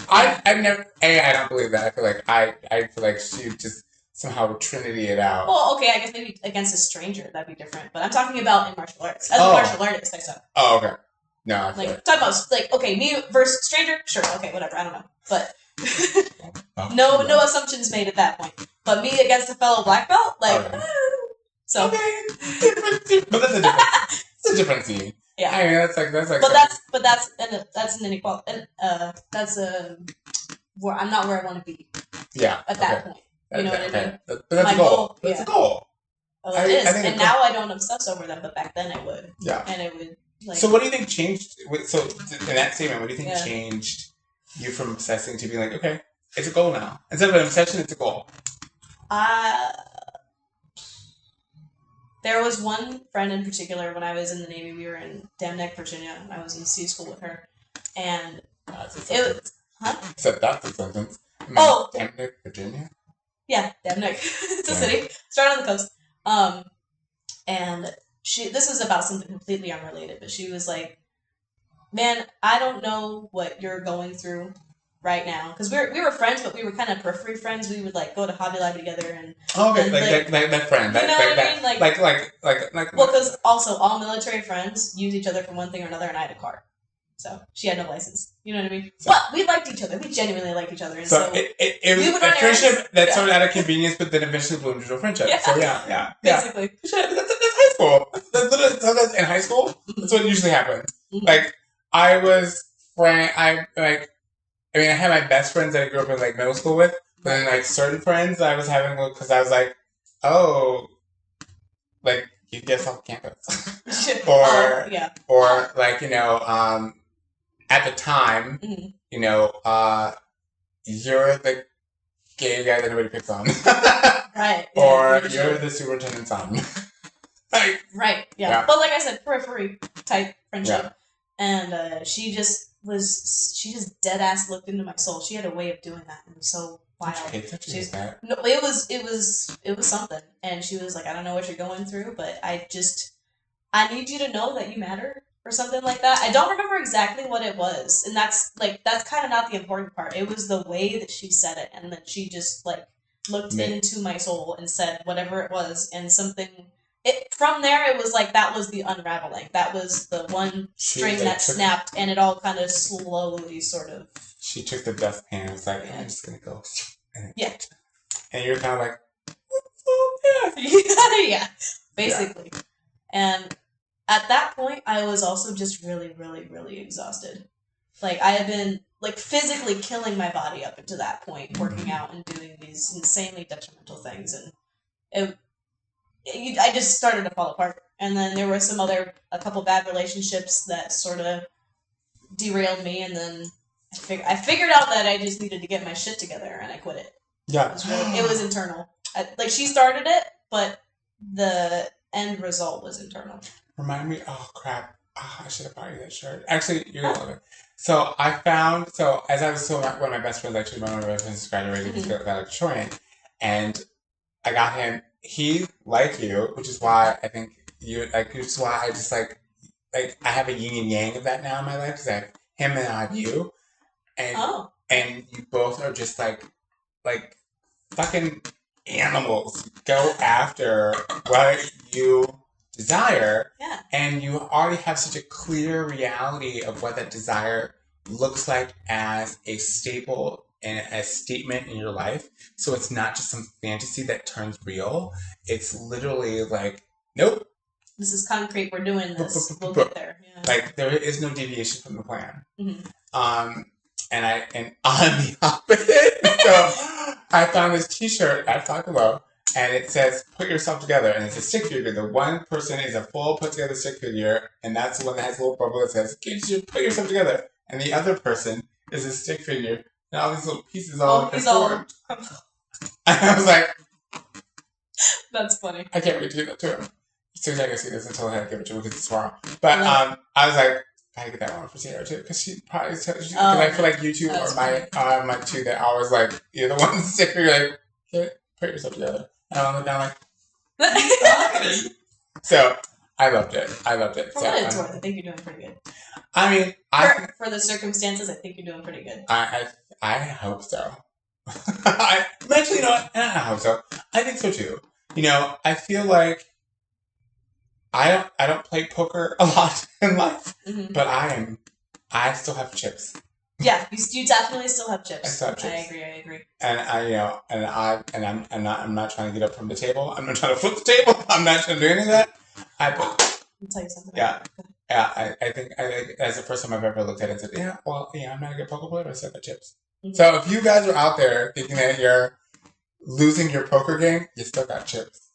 I've never. I don't believe that. I feel like I feel like she just somehow Trinity it out. Well, okay, I guess maybe against a stranger that'd be different. But I'm talking about in martial arts. As a martial artist, I suck. Oh, okay. No, like talk about like okay, me versus stranger. Sure, okay, whatever. I don't know, but no assumptions made at that point. But me against a fellow black belt, like so. Okay, but that's a different. It's a different scene. Yeah, I mean that's like. But that's an inequality. That's a where I'm not where I want to be. Yeah. At that point, you know what I mean. But that's a goal. That's a goal. Oh, it is, and now I don't obsess over them, but back then I would. Yeah. And it would. Like, so what do you think changed? So in that statement, what do you think changed you from obsessing to being like, okay, it's a goal now. Instead of an obsession, it's a goal. There was one friend in particular when I was in the Navy. We were in Dam Neck, Virginia. I was in sea school with her, and it was. Huh? Except that's a sentence. Dam Neck, Virginia. Yeah, Dam Neck. It's a city. It's right on the coast. And this was about something completely unrelated, but she was like, man, I don't know what you're going through right now. Because we were friends, but we were kind of periphery friends. We would like go to Hobby Lobby together and... Okay, and, like that friend. You know what I mean? Like well, because also all military friends use each other for one thing or another, and I had a car. So she had no license. You know what I mean? So, but we liked each other. We genuinely liked each other. And so it was a friendship that started out of convenience, but then eventually bloomed into a friendship. Yeah. So yeah. Basically. That's high school. That's in high school. That's what usually happens. Mm-hmm. Like, I had my best friends that I grew up in like middle school with, but then like certain friends I was having because I was like, oh, like you get off campus, or like at the time, you're the gay guy that nobody picks on, right? Or you're the superintendent's son. Right. Yeah. But like I said, periphery type friendship, and she just dead ass looked into my soul. She had a way of doing that, and it was so wild. No, it was something, and she was like, I don't know what you're going through, but I need you to know that you matter. Or something like that. I don't remember exactly what it was, and that's kind of not the important part. It was the way that she said it, and that she just like looked into my soul and said whatever it was, and something. From there, it was like that was the unraveling. That was the one string that snapped, and it all kind of slowly sort of. She took the dustpan and was like, "I'm just gonna go." And you're kind of like, yeah, basically, and. At that point, I was also just really, really, really exhausted. Like, I had been, like, physically killing my body up until that point, working out and doing these insanely detrimental things. And I just started to fall apart. And then there were a couple bad relationships that sort of derailed me. And then I figured out that I just needed to get my shit together, and I quit it. Yeah. It was internal. She started it, but the end result was internal. Remind me, oh crap, I should have bought you that shirt. Actually, you're going to love it. So as I was one of my best friends, actually one of my best friends graduated, he's valedictorian, and I got him, he, like you, which is why I think which is why I just like I have a yin and yang of that now in my life, because I have him and I have you, and you both are just like fucking animals. Go after what you desire, and you already have such a clear reality of what that desire looks like as a staple and a statement in your life. So it's not just some fantasy that turns real. It's literally like, nope. This is concrete. We're doing this. We'll get there. Yeah. Like there is no deviation from the plan. Mm-hmm. And on the opposite, so I found this T-shirt at Taco Bell. And it says, put yourself together. And it's a stick figure. The one person is a full put together stick figure. And that's the one that has a little bubble that says, put yourself together. And the other person is a stick figure. And all these little pieces all conformed. And I was like, that's funny. I can't wait to give that to him. So I guess he doesn't tell him how to give it to him because it's tomorrow. But I was like, I get that one for Sierra too, because she probably because I feel like you two are my two that always like you're the ones sick. You're like, here, put yourself together. And I look down like, so I loved it. For what it's worth, I think you're doing pretty good. I mean, for the circumstances, I think you're doing pretty good. I hope so. Actually, you know what? I hope so. I think so too. You know, I feel like I don't play poker a lot in life, but I still have chips. Yeah, you definitely still have chips. I still have chips. I agree. And I'm not trying to get up from the table. I'm not trying to flip the table. I'm not trying to do any of that. I'll tell you something. Yeah. Yeah, I think that's the first time I've ever looked at it and said, I'm not a good poker player, but I still got chips. Mm-hmm. So if you guys are out there thinking that you're losing your poker game, you still got chips.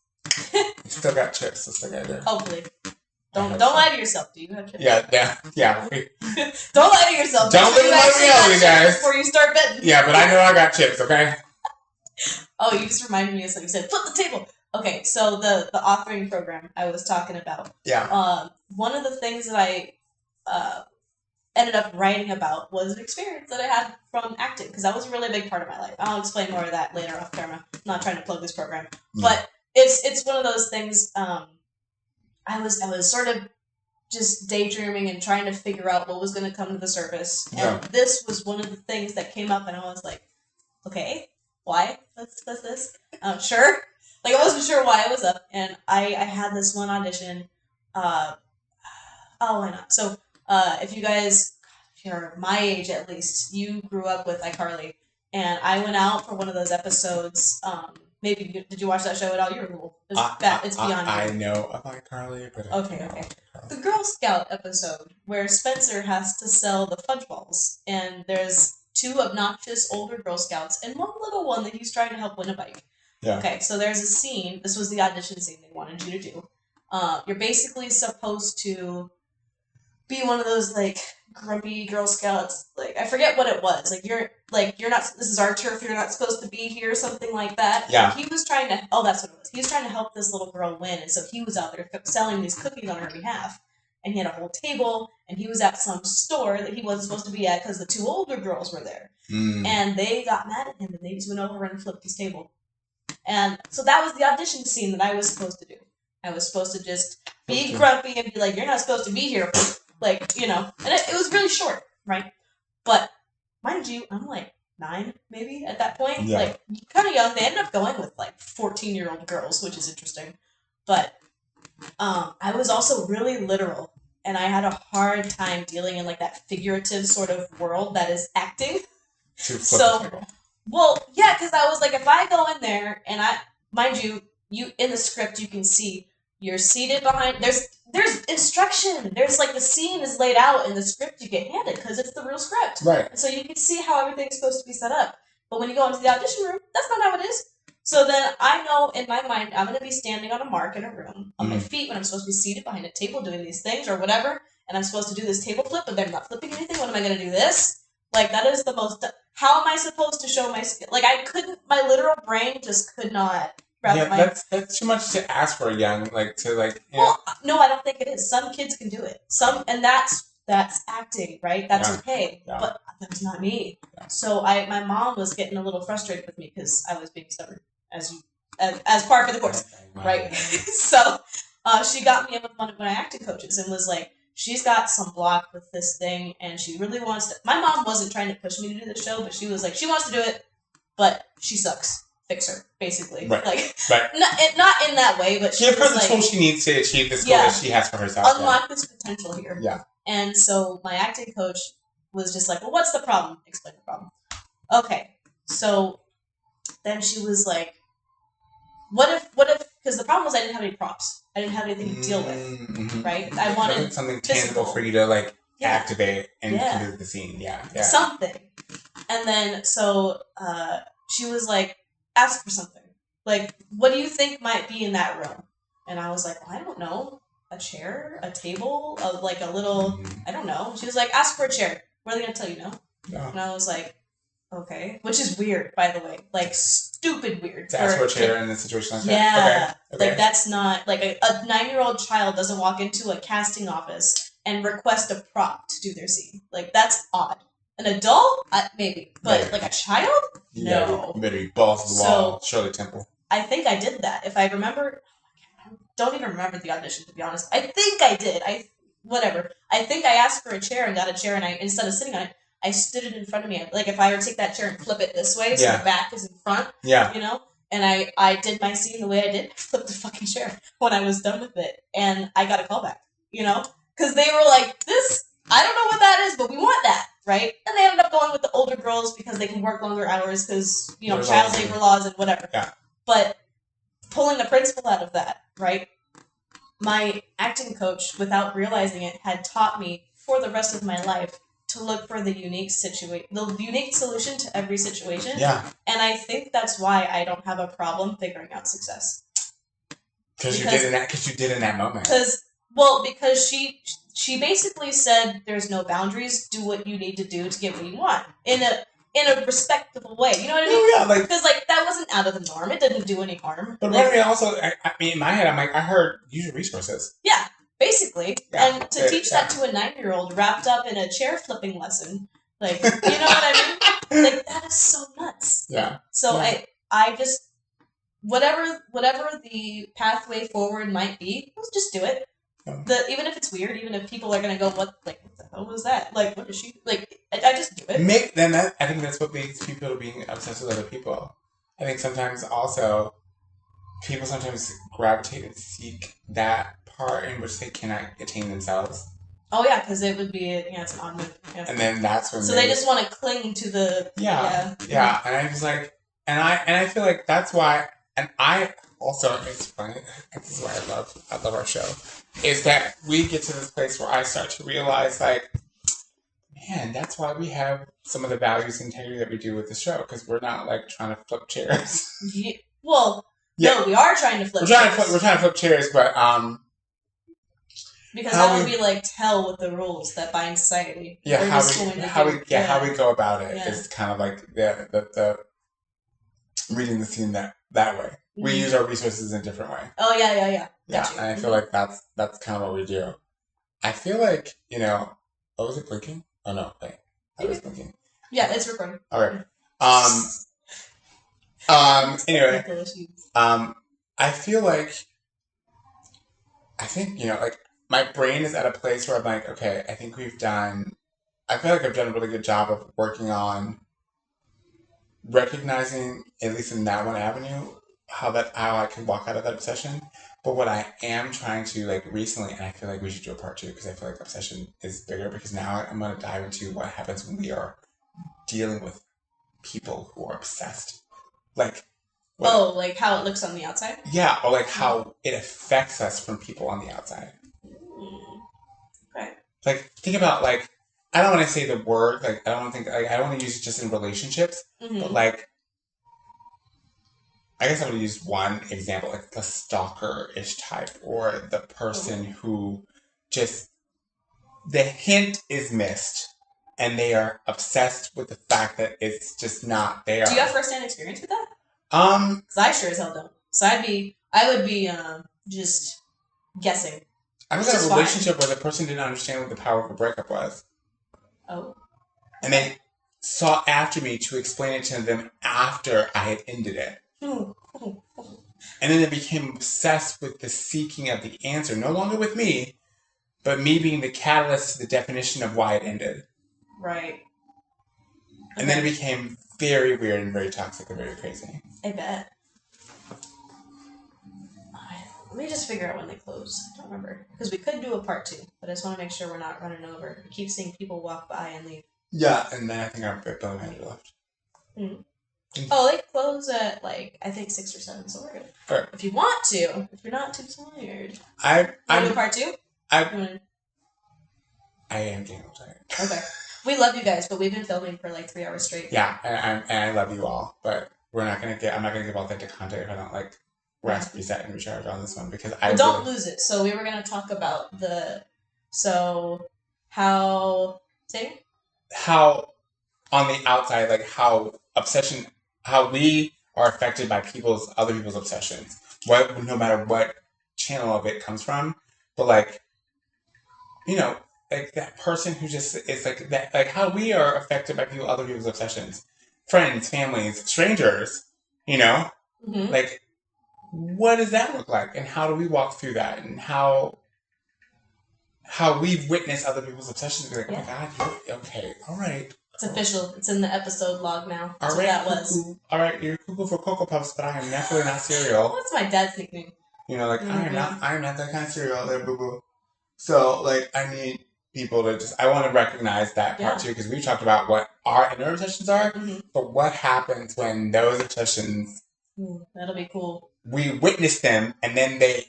You still got chips. That's what I do. Hopefully. Don't lie to yourself. Do you have chips? Yeah. Don't lie to yourself. Don't live in my reality, guys. Before you start betting. Yeah, but I know I got chips, okay? Oh, you just reminded me of something. You said, flip the table. Okay, so the authoring program I was talking about. Yeah. One of the things that I ended up writing about was an experience that I had from acting, because that was a really big part of my life. I'll explain more of that later off camera. I'm not trying to plug this program, but it's one of those things. I was sort of just daydreaming and trying to figure out what was going to come to the surface, and this was one of the things that came up, and I was like, okay, why? What's this? Sure. Like, I wasn't sure why I was up, and I had this one audition. Why not? So, if you guys, if you're my age at least, you grew up with iCarly, and I went out for one of those episodes. Maybe did you watch that show at all? You were cool. It's beyond. I know of iCarly, but okay. The Girl Scout episode where Spencer has to sell the fudge balls, and there's 2 obnoxious older Girl Scouts and one little one that he's trying to help win a bike. Yeah. Okay, so there's a scene. This was the audition scene they wanted you to do. You're basically supposed to be one of those like grumpy Girl Scouts. Like, I forget what it was. You're not. This is our turf. You're not supposed to be here. Something like that. Yeah. He was trying to. Oh, that's what it was. He was trying to help this little girl win, and so he was out there selling these cookies on her behalf. And he had a whole table, and he was at some store that he wasn't supposed to be at because the 2 older girls were there. And they got mad at him, and they just went over and flipped his table. And so that was the audition scene that I was supposed to do. I was supposed to just be grumpy and be like, you're not supposed to be here. Like, you know. And it was really short, right? But, mind you, I'm like 9, maybe, at that point. Yeah. Like, kind of young. They ended up going with, like, 14-year-old girls, which is interesting. But I was also really literal. And I had a hard time dealing in, like, that figurative sort of world that is acting. Well, yeah, because I was like, if I go in there and mind you in the script you can see you're seated behind. There's instruction. There's like the scene is laid out in the script you get handed because it's the real script. Right. And so you can see how everything's supposed to be set up. But when you go into the audition room, that's not how it is. So then I know in my mind I'm going to be standing on a mark in a room on my feet when I'm supposed to be seated behind a table doing these things or whatever, and I'm supposed to do this table flip, but they're not flipping anything. What am I going to do this? Like, that is the most... How am I supposed to show my skill? Like, I couldn't... My literal brain just could not... That's too much to ask for young, like, to, like... Well, no, I don't think it is. Some kids can do it. And that's acting, right? That's okay. Yeah. But that's not me. Yeah. So my mom was getting a little frustrated with me because I was being stubborn, as par for the course, right? So she got me in with one of my acting coaches and was like, she's got some block with this thing, and she really wants to... My mom wasn't trying to push me to do the show, but she was like, she wants to do it, but she sucks. Fix her, basically. Right. Like, right. Not in that way, but she give her the like, tool she needs to achieve this goal that she has for herself. Unlock this potential here. Yeah. And so my acting coach was just like, well, what's the problem? Explain the problem. Okay. So then she was like, what if, because the problem was I didn't have any props. I didn't have anything to deal with, right? I wanted something tangible for you to, like, activate and do the scene. Yeah. Something. And then, so she was like, ask for something. Like, what do you think might be in that room? And I was like, well, I don't know. A chair? A table? Like a little, I don't know. She was like, ask for a chair. What are they going to tell you, no? And I was like, okay. Which is weird, by the way. Like, stupid weird. To ask for a chair in a situation like that? Yeah. Okay. Like, that's not, like, a 9-year-old child doesn't walk into a casting office and request a prop to do their scene. Like, that's odd. An adult? Maybe. But, like, a child? No. You better be balls to the wall, Shirley Temple. I think I did that. If I remember... I don't even remember the audition, to be honest. I think I did. Whatever. I think I asked for a chair and got a chair, and instead of sitting on it, I stood it in front of me. Like, if I were to take that chair and flip it this way, so the back is in front, you know? And I did my scene the way I did. I flipped the fucking chair when I was done with it. And I got a call back, you know? Because they were like, I don't know what that is, but we want that, right? And they ended up going with the older girls because they can work longer hours because, you know, child labor laws and whatever. Yeah. But pulling the principle out of that, right? My acting coach, without realizing it, had taught me for the rest of my life to look for the unique solution to every situation. Yeah. And I think that's why I don't have a problem figuring out success. Because you did in that moment. Because she basically said there's no boundaries, do what you need to do to get what you want. In a respectable way. You know what I mean? Oh, yeah, because that wasn't out of the norm. It didn't do any harm. But like, also, I mean, in my head, I'm like, I heard use your resources. Yeah. Basically, and to teach that to a 9-year-old wrapped up in a chair flipping lesson, like, you know what I mean? Like, that is so nuts. Yeah. So I just, whatever the pathway forward might be, let's just do it. Yeah. Even if it's weird, even if people are gonna go, what the hell was that? Like, what is she like? I just do it. I think that's what makes people being obsessed with other people. I think sometimes also people gravitate and seek that part in which they cannot attain themselves. Oh yeah, because it would be it's an odd move. Yeah. And then that's when they just want to cling to the yeah. And I just like and I feel like that's why, and I also, it's funny, this is why I love our show, is that we get to this place where I start to realize like, man, that's why we have some of the values and integrity that we do with the show, because we're not like trying to flip chairs. Yeah. Well, no, we are trying to flip chairs. We're trying to flip chairs, but because how would we like tell with the rules that bind society? Yeah, how we go about it is kind of like the reading the scene that way. Mm-hmm. We use our resources in a different way. Oh yeah. Yeah, and I feel like that's kind of what we do. I feel like, you know, was it blinking? Oh no, wait, I was blinking. Yeah, it's recording. All right. Anyway, I think, you know, like, my brain is at a place where I'm like, okay, I feel like I've done a really good job of working on recognizing, at least in that one avenue, how I can walk out of that obsession. But what I am trying to, like, recently, and I feel like we should do a part 2, because I feel like obsession is bigger, because now I'm going to dive into what happens when we are dealing with people who are obsessed. Like, like how it looks on the outside? Yeah, or like how it affects us from people on the outside. Okay. Like, think about, like, I don't want to say the word, like, I don't want to use it just in relationships, but, like, I guess I would use one example, like the stalker-ish type, or the person who just, the hint is missed, and they are obsessed with the fact that it's just not there. Do you have first-hand experience with that? Because I sure as hell don't. So I would be just guessing. I was in a relationship where the person didn't understand what the power of a breakup was. Oh. And they sought after me to explain it to them after I had ended it. And then they became obsessed with the seeking of the answer, no longer with me, but me being the catalyst to the definition of why it ended. Right. And then it became very weird and very toxic and very crazy. I bet. Let me just figure out when they close. I don't remember. Because we could do a part 2, but I just want to make sure we're not running over. We keep seeing people walk by and leave. Yeah, and then I think our bill manager left. Mm-hmm. Oh, they close at, like, I think 6 or 7, so we're good. Right. If you want to. If you're not too tired. I'm do part 2? I am getting tired. Okay. We love you guys, but we've been filming for like 3 hours straight. Yeah, and I love you all, but I'm not gonna give authentic content if I don't like rest, reset, and recharge on this one, because don't lose it. So we were gonna talk about how on the outside, like how we are affected by other people's obsessions, no matter what channel of it comes from, but like, you know, like that person who just is like that, like how we are affected by other people's obsessions, friends, families, strangers. You know, like what does that look like, and how do we walk through that, and how we've witnessed other people's obsessions? Be like, oh my God, you're okay, all right. It's official. It's in the episode log now. That's what that was. All right, you're cuckoo for Cocoa Puffs, but I am definitely not cereal. Well, that's my dad's nickname. You know, like I am not that kind of cereal, there, boo boo. So, like, I need people to I want to recognize that part too, because we've talked about what our inner obsessions are, but what happens when those obsessions? That'll be cool. We witness them, and then they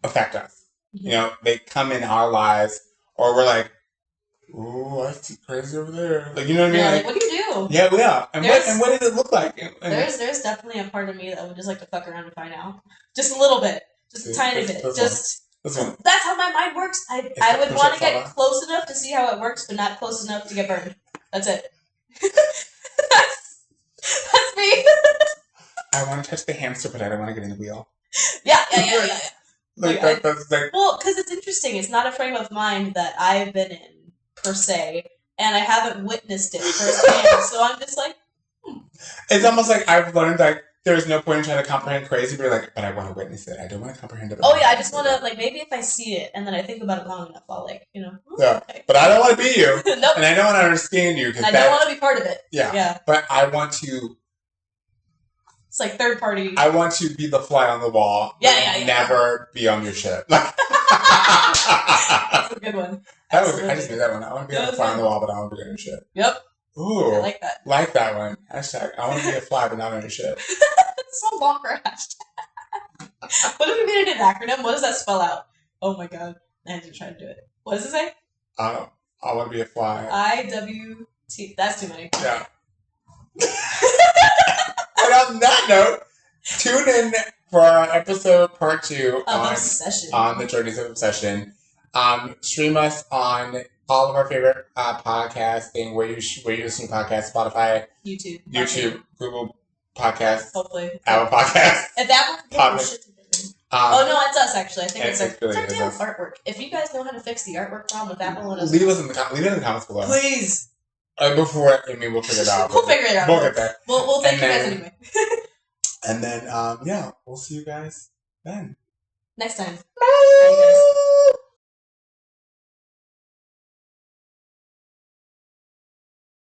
affect us. You know, they come in our lives, or we're like, ooh, I see crazy over there. Like, you know what I mean? Like, what do you do? Yeah. And what does it look like? And there's definitely a part of me that would just like to fuck around and find out. Just a little bit. Just a tiny bit. This one. That's how my mind works. I would want to get close enough to see how it works, but not close enough to get burned. That's it. That's me. I want to touch the hamster, but I don't want to get in the wheel. Yeah. Like, that's like... Well, because it's interesting. It's not a frame of mind that I've been in, per se, and I haven't witnessed it firsthand, so I'm just like, It's almost like I've learned, like, there's no point in trying to comprehend crazy, but you're like, but I want to witness it. I don't want to comprehend it. Oh, yeah, I just want to, like, maybe if I see it, and then I think about it long enough, I'll, like, you know. Okay. But I don't want to be you. Nope. And I don't want to understand you. I don't want to be part of it. Yeah. But I want to... It's like third party. I want to be the fly on the wall. Yeah. Never be on your shit. That's a good one. I just made that one. I want to be on the fly on the wall, but I want to be on your shit. Yep. Ooh. I like that. Like that one. Hashtag, I want to be a fly, but not on your shit. It's so long for a hashtag. What if we made it an acronym? What does that spell out? Oh my God. I had to try to do it. What does it say? I want to be a fly. IWT. That's too many. Yeah. And on that note, tune in for our episode part 2 on the Journeys of Obsession. Stream us on all of our favorite podcasting, where you listen to podcasts, Spotify, YouTube, Google Podcasts, hopefully Apple Podcasts. If that one shit together. Oh no, it's us actually. I think it's our damn artwork. If you guys know how to fix the artwork problem with Apple, let us leave it in the comments below. Please. We'll figure it out. We'll figure it out. We'll get there. We'll thank you guys anyway. And then, we'll see you guys then. Next time. Bye.